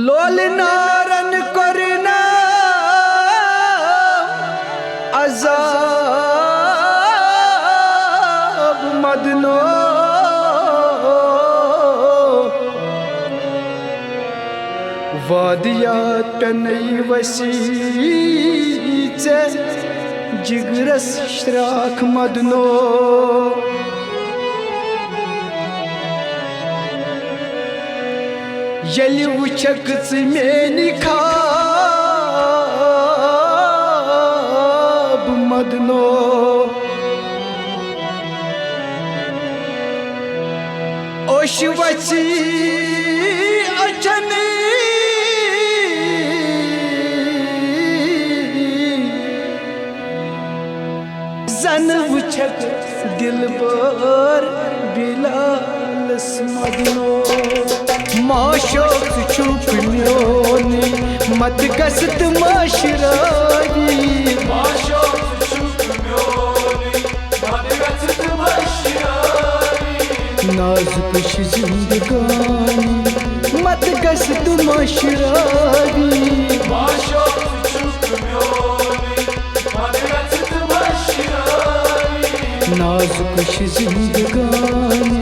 लोल नारन करना अजाब मदनो वादियात पेनई वसीचे जिगरस श्राख मदनो यलि वुछक मेनी खाब मदनो ओश वची अचन जन वुछक दिलबर बिलालस मदनो माशोक चुप म्योनी मत गसत माशराई माशोक चुप म्योनी मत गसत माशराई नाजुक जिंदगानी मत गसत माशराई माशोक चुप म्योनी मत गसत माशराई नाजुक जिंदगानी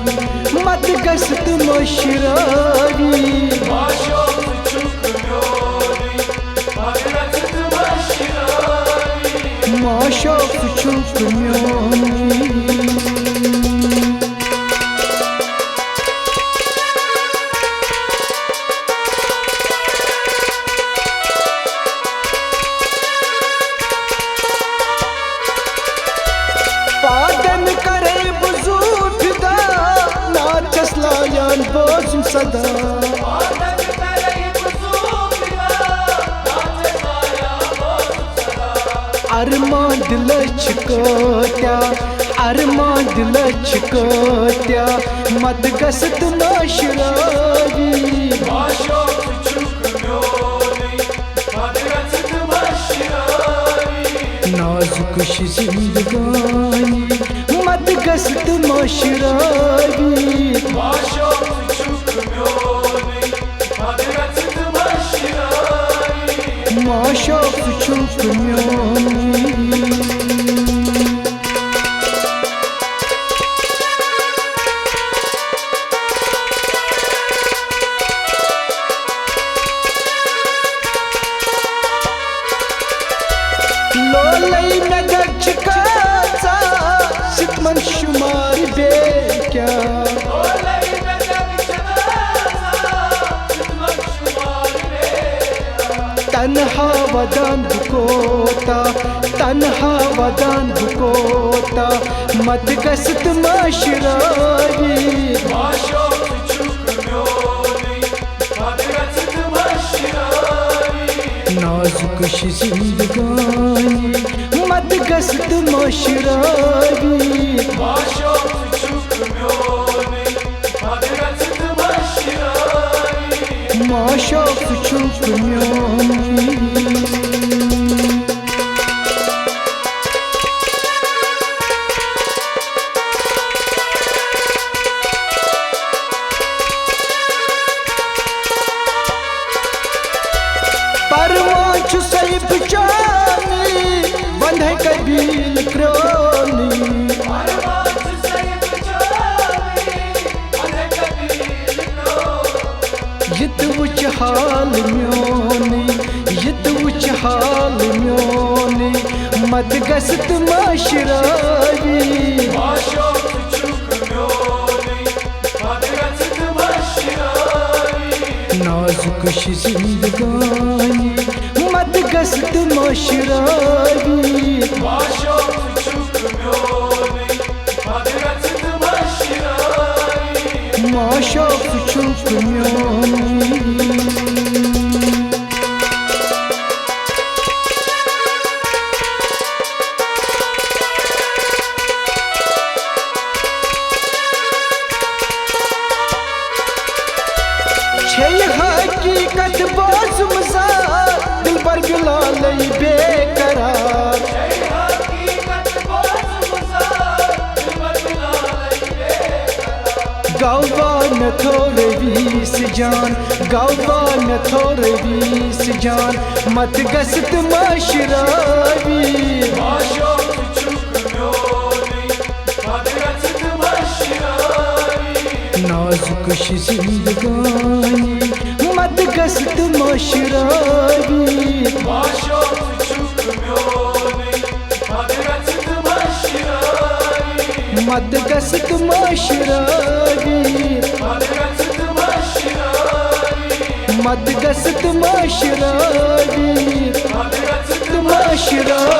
मत गसत माशराई माशोक चुप म्योनी मत गसत माशराई माशोक चुप म्योनी पादन करे बुजूठ दा नाचस लायान बोझम सदा पादन करे बुजूठ दा नाचस लायान बोझम सदा अरमान दिल छिकोत्या अरमान दिल छिकोत्या मत गसत माशराई माशोक चुप म्योनी मत गसत माशराई नाजुक जिंदगानी मत गसत माशराई माशोक चुप म्योनी मत गसत माशराई माशोक चुप म्योनी लोलई में गच काचा सितमन शुमार बेक्या ओलई में जग चलासा खिदमत शुमार बेया तन्हा वदान दुकोता तन्हा वदान दुकोता मत गसत माशराई माशोक चुप म्योनी मत गसत माशराई नाजुक जिंदगानी मत गसत माशराई माशोक चुप म्योनी मत गसत माशराई माशोक चुप म्योनी परवान छु सैफ चानी बंधे कबील क्रोनी परवान सैफ चानी बंधे कबील क्रोनी यत वुच हाल म्योनी यत वुच हाल म्योनी मत गसत माशराई माशोक चुप म्योनी मत गसत माशराई नाजुक जिंदगानी मत गसत माशराई माशोक चुप म्योनी मत गसत माशराई माशोक चुप म्योनी हकीकत बाजुम सा दिल पर बिलालई बेकरार गौवा न थोड़े बीस जान गवा में थोर बीस जान मत गस्त माशरावी Maşok çukmyoni Madrat maşirani नाजुक जिंदगानी मत गस्त माशरावी Maşok çukmyoni Madrat maşirani मत गस्त माशरावी Madrat maşirani मत गस्त माशरावी Madrat माशरावी